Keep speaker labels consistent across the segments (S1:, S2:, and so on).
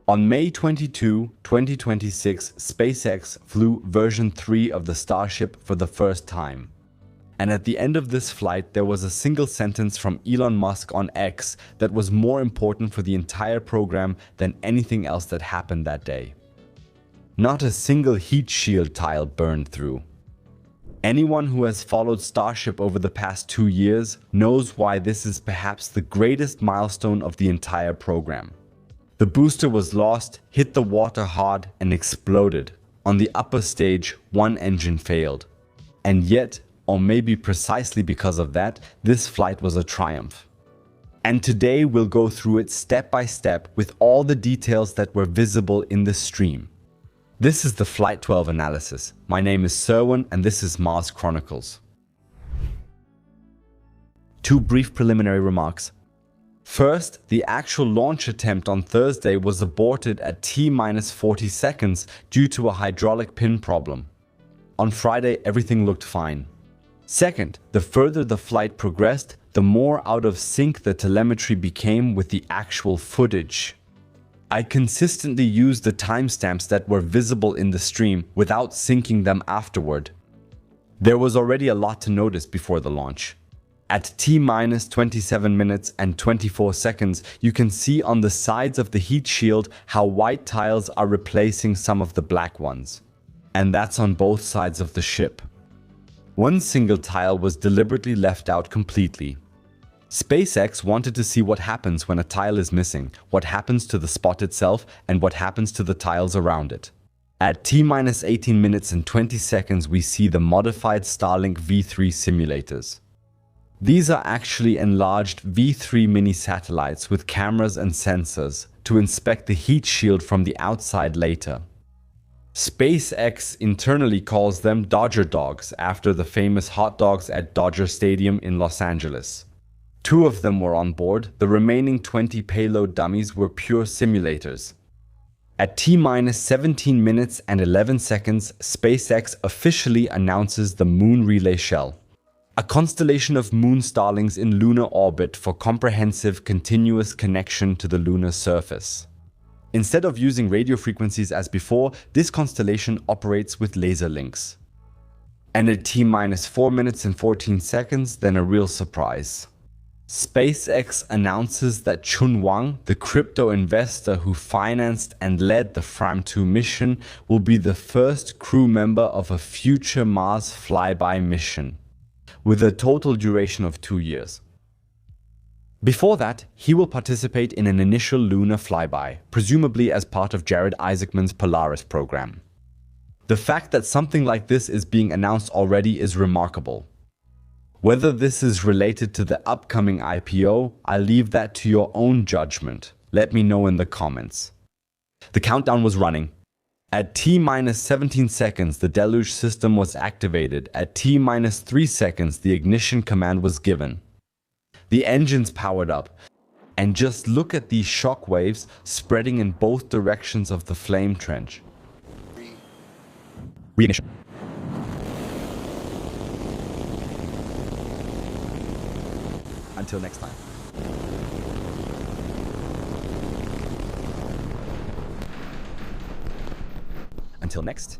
S1: On May 22, 2026, SpaceX flew version 3 of the Starship for the first time. And at the end of this flight, there was a single sentence from Elon Musk on X that was more important for the entire program than anything else that happened that day. Not a single heat shield tile burned through. Anyone who has followed Starship over the past 2 years knows why this is perhaps the greatest milestone of the entire program. The booster was lost, hit the water hard, and exploded. On the upper stage, one engine failed. And yet, or maybe precisely because of that, this flight was a triumph. And today we'll go through it step by step with all the details that were visible in the stream. This is the Flight 12 analysis. My name is Serwin and this is Mars Chronicles. 2 brief preliminary remarks. First, the actual launch attempt on Thursday was aborted at T-minus 40 seconds due to a hydraulic pin problem. On Friday, everything looked fine. Second, the further the flight progressed, the more out of sync the telemetry became with the actual footage. I consistently used the timestamps that were visible in the stream without syncing them afterward. There was already a lot to notice before the launch. At T-minus 27 minutes and 24 seconds, you can see on the sides of the heat shield how white tiles are replacing some of the black ones. And that's on both sides of the ship. One single tile was deliberately left out completely. SpaceX wanted to see what happens when a tile is missing, what happens to the spot itself, and what happens to the tiles around it. At T-minus 18 minutes and 20 seconds, we see the modified Starlink V3 simulators. These are actually enlarged V3 mini satellites with cameras and sensors to inspect the heat shield from the outside later. SpaceX internally calls them Dodger Dogs after the famous hot dogs at Dodger Stadium in Los Angeles. 2 of them were on board, the remaining 20 payload dummies were pure simulators. At T-minus 17 minutes and 11 seconds, SpaceX officially announces the Moon Relay Shell, a constellation of moon starlings in lunar orbit for comprehensive, continuous connection to the lunar surface. Instead of using radio frequencies as before, this constellation operates with laser links. And at T-minus 4 minutes and 14 seconds, then a real surprise. SpaceX announces that Chun Wang, the crypto investor who financed and led the Fram2 mission, will be the first crew member of a future Mars flyby mission, with a total duration of 2 years. Before that, he will participate in an initial lunar flyby, presumably as part of Jared Isaacman's Polaris program. The fact that something like this is being announced already is remarkable. Whether this is related to the upcoming IPO, I leave that to your own judgment. Let me know in the comments. The countdown was running. At T-minus 17 seconds, the deluge system was activated. At T-minus 3 seconds, the ignition command was given. The engines powered up. And just look at these shock waves spreading in both directions of the flame trench. Reignition. Until next time. Until next.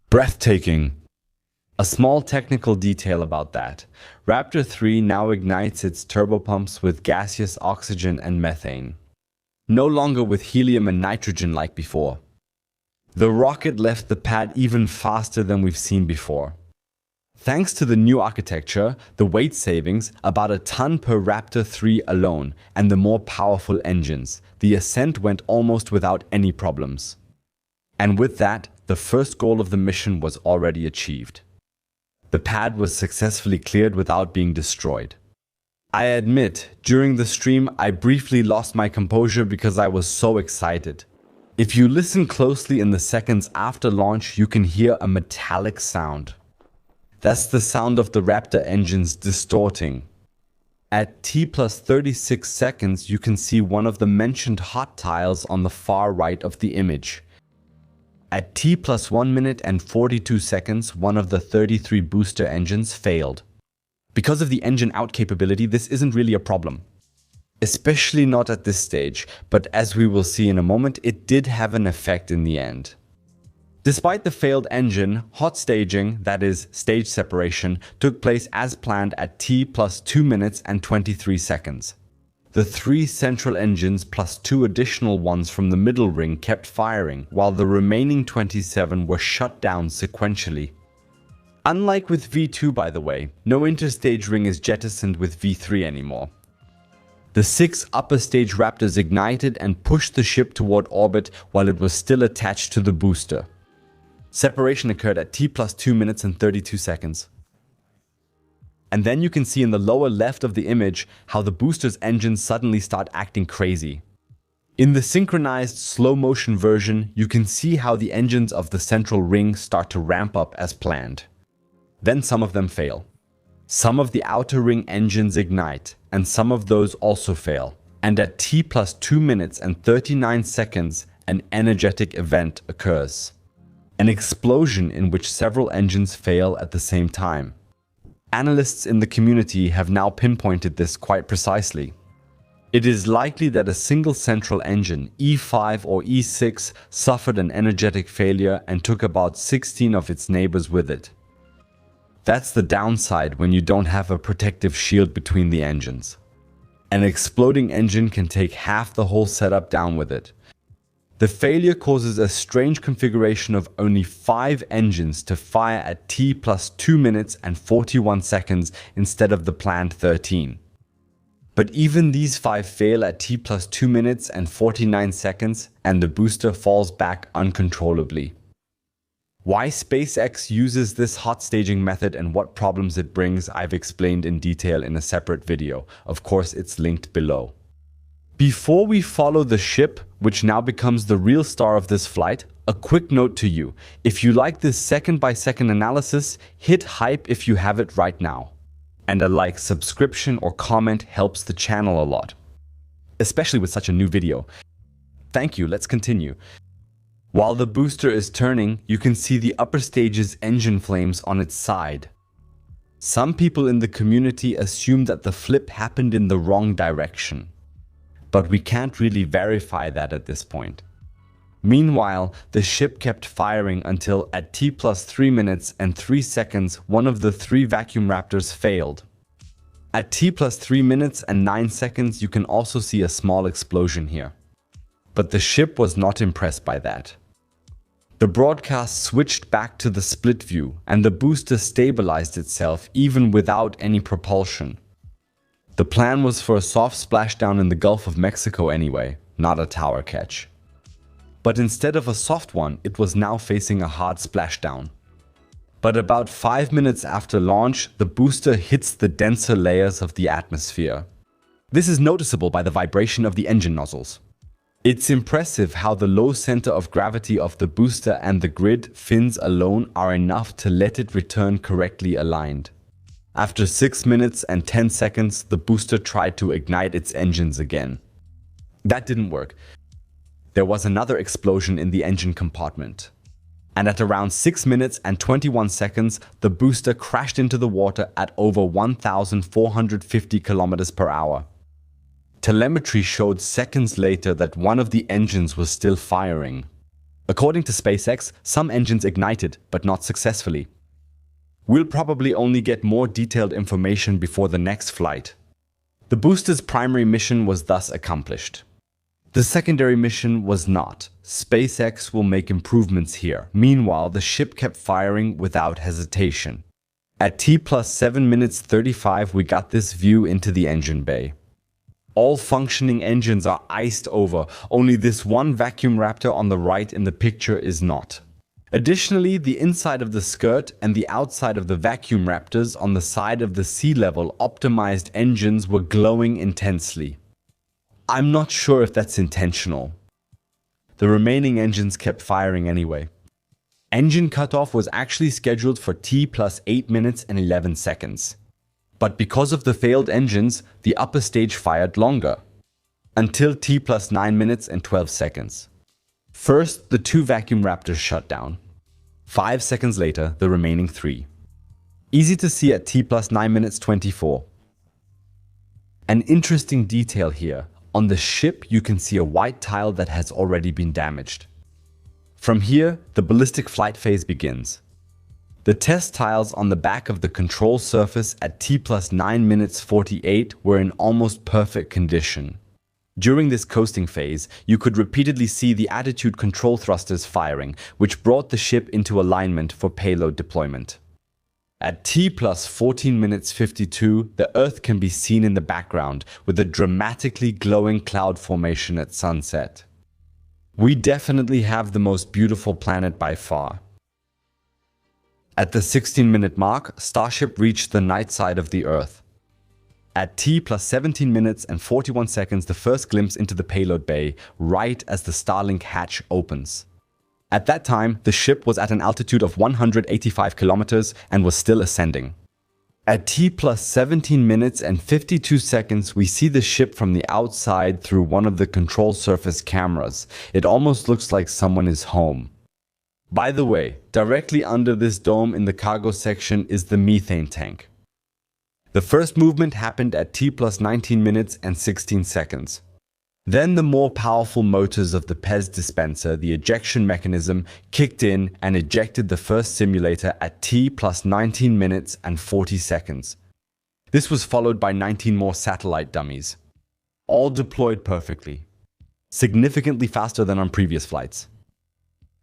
S1: Breathtaking. A small technical detail about that. Raptor 3 now ignites its turbopumps with gaseous oxygen and methane. No longer with helium and nitrogen like before. The rocket left the pad even faster than we've seen before. Thanks to the new architecture, the weight savings, about a ton per Raptor 3 alone, and the more powerful engines, the ascent went almost without any problems. And with that, the first goal of the mission was already achieved. The pad was successfully cleared without being destroyed. I admit, during the stream, I briefly lost my composure because I was so excited. If you listen closely in the seconds after launch, you can hear a metallic sound. That's the sound of the Raptor engines distorting. At T plus 36 seconds, you can see one of the mentioned hot tiles on the far right of the image. At T plus 1 minute and 42 seconds, one of the 33 booster engines failed. Because of the engine out capability, this isn't really a problem. Especially not at this stage, but as we will see in a moment, it did have an effect in the end. Despite the failed engine, hot staging, that is, stage separation, took place as planned at T plus 2 minutes and 23 seconds. The 3 central engines plus 2 additional ones from the middle ring kept firing, while the remaining 27 were shut down sequentially. Unlike with V2, by the way, no interstage ring is jettisoned with V3 anymore. The 6 upper stage Raptors ignited and pushed the ship toward orbit while it was still attached to the booster. Separation occurred at T plus 2 minutes and 32 seconds. And then you can see in the lower left of the image how the booster's engines suddenly start acting crazy. In the synchronized slow motion version, you can see how the engines of the central ring start to ramp up as planned. Then some of them fail. Some of the outer ring engines ignite, and some of those also fail. And at T plus 2 minutes and 39 seconds, an energetic event occurs. An explosion in which several engines fail at the same time. Analysts in the community have now pinpointed this quite precisely. It is likely that a single central engine, E5 or E6, suffered an energetic failure and took about 16 of its neighbors with it. That's the downside when you don't have a protective shield between the engines. An exploding engine can take half the whole setup down with it. The failure causes a strange configuration of only 5 engines to fire at T plus 2 minutes and 41 seconds instead of the planned 13. But even these 5 fail at T plus 2 minutes and 49 seconds, and the booster falls back uncontrollably. Why SpaceX uses this hot staging method and what problems it brings, I've explained in detail in a separate video. Of course, it's linked below. Before we follow the ship, which now becomes the real star of this flight, a quick note to you. If you like this second-by-second analysis, hit hype if you have it right now. And a like, subscription, or comment helps the channel a lot. Especially with such a new video. Thank you, let's continue. While the booster is turning, you can see the upper stage's engine flames on its side. Some people in the community assume that the flip happened in the wrong direction. But we can't really verify that at this point. Meanwhile, the ship kept firing until at T plus 3 minutes and 3 seconds, one of the 3 vacuum Raptors failed. At T plus 3 minutes and 9 seconds, you can also see a small explosion here. But the ship was not impressed by that. The broadcast switched back to the split view, and the booster stabilized itself even without any propulsion. The plan was for a soft splashdown in the Gulf of Mexico anyway, not a tower catch. But instead of a soft one, it was now facing a hard splashdown. But about 5 minutes after launch, the booster hits the denser layers of the atmosphere. This is noticeable by the vibration of the engine nozzles. It's impressive how the low center of gravity of the booster and the grid fins alone are enough to let it return correctly aligned. After 6 minutes and 10 seconds, the booster tried to ignite its engines again. That didn't work. There was another explosion in the engine compartment. And at around 6 minutes and 21 seconds, the booster crashed into the water at over 1,450 kilometers per hour. Telemetry showed seconds later that one of the engines was still firing. According to SpaceX, some engines ignited, but not successfully. We'll probably only get more detailed information before the next flight. The booster's primary mission was thus accomplished. The secondary mission was not. SpaceX will make improvements here. Meanwhile, the ship kept firing without hesitation. At T plus 7 minutes 35, we got this view into the engine bay. All functioning engines are iced over, only this one vacuum Raptor on the right in the picture is not. Additionally, the inside of the skirt and the outside of the vacuum Raptors on the side of the sea level optimized engines were glowing intensely. I'm not sure if that's intentional. The remaining engines kept firing anyway. Engine cutoff was actually scheduled for T plus 8 minutes and 11 seconds. But because of the failed engines, the upper stage fired longer, until T plus 9 minutes and 12 seconds. First, the 2 vacuum Raptors shut down. 5 seconds later, the remaining 3. Easy to see at T plus 9 minutes 24. An interesting detail here. On the ship, you can see a white tile that has already been damaged. From here, the ballistic flight phase begins. The test tiles on the back of the control surface at T plus 9 minutes 48 were in almost perfect condition. During this coasting phase, you could repeatedly see the attitude control thrusters firing, which brought the ship into alignment for payload deployment. At T plus 14 minutes 52, the Earth can be seen in the background with a dramatically glowing cloud formation at sunset. We definitely have the most beautiful planet by far. At the 16-minute mark, Starship reached the night side of the Earth. At T plus 17 minutes and 41 seconds, the first glimpse into the payload bay, right as the Starlink hatch opens. At that time, the ship was at an altitude of 185 kilometers and was still ascending. At T plus 17 minutes and 52 seconds, we see the ship from the outside through one of the control surface cameras. It almost looks like someone is home. By the way, directly under this dome in the cargo section is the methane tank. The first movement happened at T plus 19 minutes and 16 seconds. Then the more powerful motors of the PEZ dispenser, the ejection mechanism, kicked in and ejected the first simulator at T plus 19 minutes and 40 seconds. This was followed by 19 more satellite dummies, all deployed perfectly, significantly faster than on previous flights.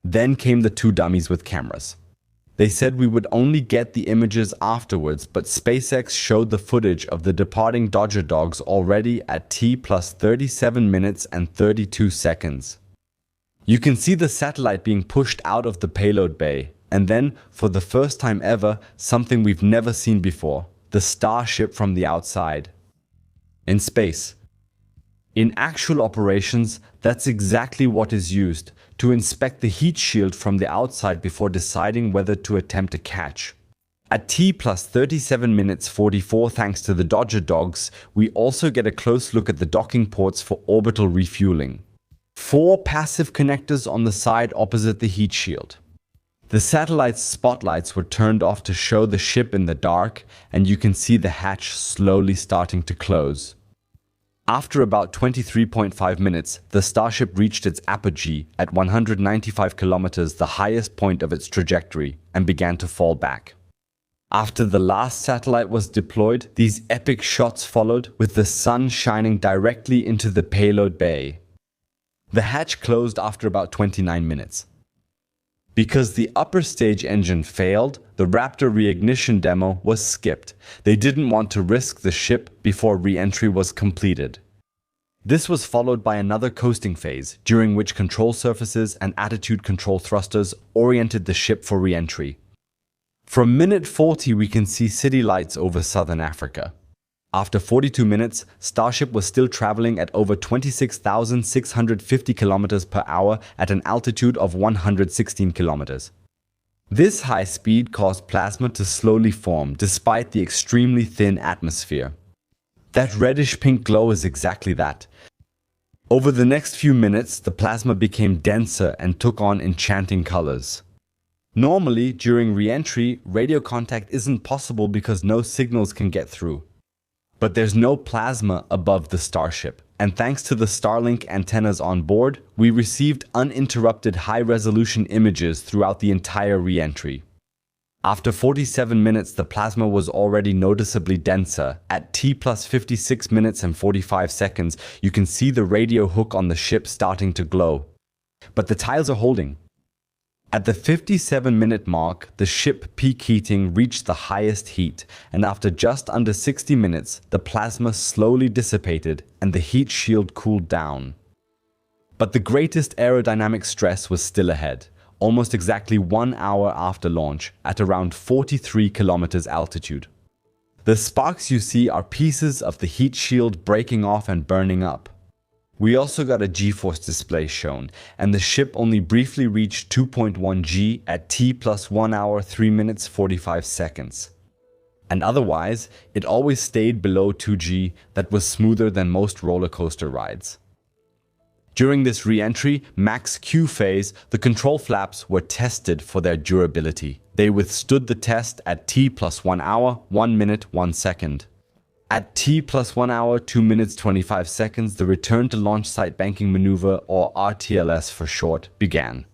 S1: Then came the 2 dummies with cameras. They said we would only get the images afterwards, but SpaceX showed the footage of the departing Dodger dogs already at T plus 37 minutes and 32 seconds. You can see the satellite being pushed out of the payload bay, and then, for the first time ever, something we've never seen before, the Starship from the outside. In space. In actual operations, that's exactly what is used, to inspect the heat shield from the outside before deciding whether to attempt a catch. At T plus 37 minutes 44, thanks to the Dodger dogs, we also get a close look at the docking ports for orbital refueling. 4 passive connectors on the side opposite the heat shield. The satellite's spotlights were turned off to show the ship in the dark, and you can see the hatch slowly starting to close. After about 23.5 minutes, the Starship reached its apogee at 195 kilometers, the highest point of its trajectory, and began to fall back. After the last satellite was deployed, these epic shots followed, with the sun shining directly into the payload bay. The hatch closed after about 29 minutes. Because the upper stage engine failed, the Raptor reignition demo was skipped. They didn't want to risk the ship before re-entry was completed. This was followed by another coasting phase, during which control surfaces and attitude control thrusters oriented the ship for re-entry. From minute 40, we can see city lights over southern Africa. After 42 minutes, Starship was still traveling at over 26,650 kilometers per hour at an altitude of 116 kilometers. This high speed caused plasma to slowly form despite the extremely thin atmosphere. That reddish-pink glow is exactly that. Over the next few minutes, the plasma became denser and took on enchanting colors. Normally, during re-entry, radio contact isn't possible because no signals can get through. But there's no plasma above the Starship, and thanks to the Starlink antennas on board, we received uninterrupted high-resolution images throughout the entire re-entry. After 47 minutes, the plasma was already noticeably denser. At T plus 56 minutes and 45 seconds, you can see the radio hook on the ship starting to glow. But the tiles are holding. At the 57-minute mark, the ship peak heating reached the highest heat, and after just under 60 minutes, the plasma slowly dissipated and the heat shield cooled down. But the greatest aerodynamic stress was still ahead, almost exactly 1 hour after launch, at around 43 kilometers altitude. The sparks you see are pieces of the heat shield breaking off and burning up. We also got a G-force display shown, and the ship only briefly reached 2.1 G at T plus 1 hour 3 minutes 45 seconds. And otherwise, it always stayed below 2 G. That was smoother than most roller coaster rides. During this re-entry, max Q phase, the control flaps were tested for their durability. They withstood the test at T plus 1 hour, 1 minute, 1 second. At T plus 1 hour, 2 minutes, 25 seconds, the return to launch site banking maneuver, or RTLS for short, began.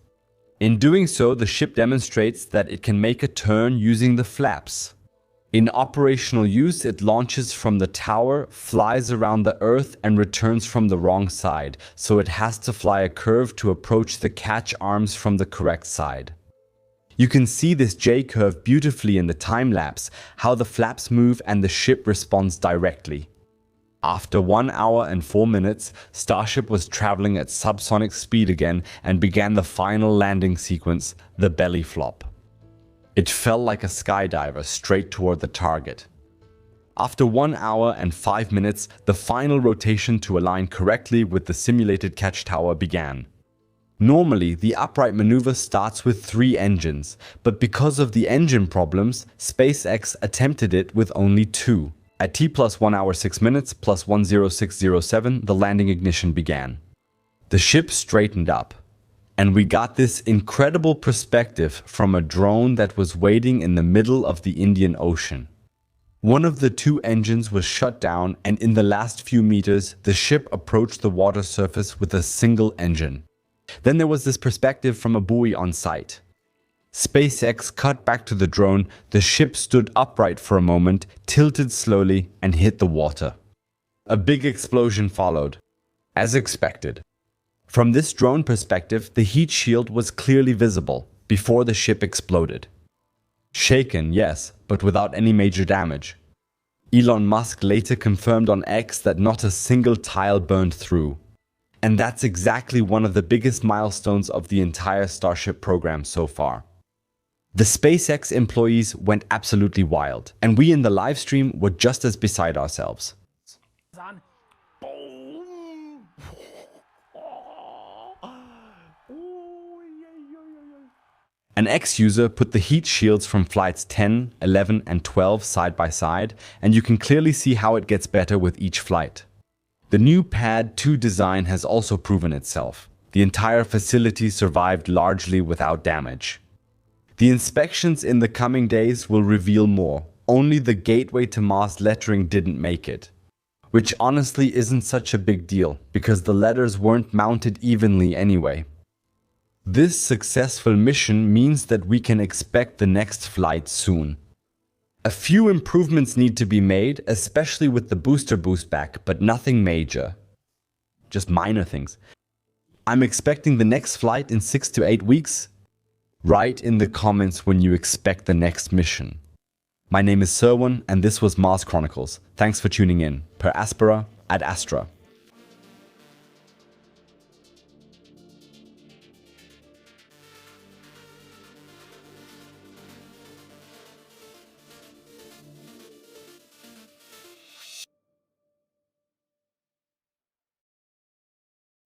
S1: In doing so, the ship demonstrates that it can make a turn using the flaps. In operational use, it launches from the tower, flies around the Earth, and returns from the wrong side, so it has to fly a curve to approach the catch arms from the correct side. You can see this J-curve beautifully in the time-lapse, how the flaps move and the ship responds directly. After 1 hour and 4 minutes, Starship was traveling at subsonic speed again and began the final landing sequence, the belly flop. It fell like a skydiver straight toward the target. After 1 hour and 5 minutes, the final rotation to align correctly with the simulated catch tower began. Normally, the upright maneuver starts with 3 engines, but because of the engine problems, SpaceX attempted it with only 2. At T plus 1 hour 6 minutes plus 10607, the landing ignition began. The ship straightened up. And we got this incredible perspective from a drone that was waiting in the middle of the Indian Ocean. One of the 2 engines was shut down, and in the last few meters, the ship approached the water surface with a single engine. Then there was this perspective from a buoy on site. SpaceX cut back to the drone, the ship stood upright for a moment, tilted slowly, and hit the water. A big explosion followed, as expected. From this drone perspective, the heat shield was clearly visible before the ship exploded. Shaken, yes, but without any major damage. Elon Musk later confirmed on X that not a single tile burned through. And that's exactly one of the biggest milestones of the entire Starship program so far. The SpaceX employees went absolutely wild, and we in the live stream were just as beside ourselves. An X-user put the heat shields from flights 10, 11, and 12 side by side, and you can clearly see how it gets better with each flight. The new Pad 2 design has also proven itself. The entire facility survived largely without damage. The inspections in the coming days will reveal more. Only the Gateway to Mars lettering didn't make it. Which honestly isn't such a big deal, because the letters weren't mounted evenly anyway. This successful mission means that we can expect the next flight soon. A few improvements need to be made, especially with the booster boost back, but nothing major. Just minor things. I'm expecting the next flight in 6 to 8 weeks. Write in the comments when you expect the next mission. My name is Serwan, and this was Mars Chronicles. Thanks for tuning in. Per Aspera ad Astra.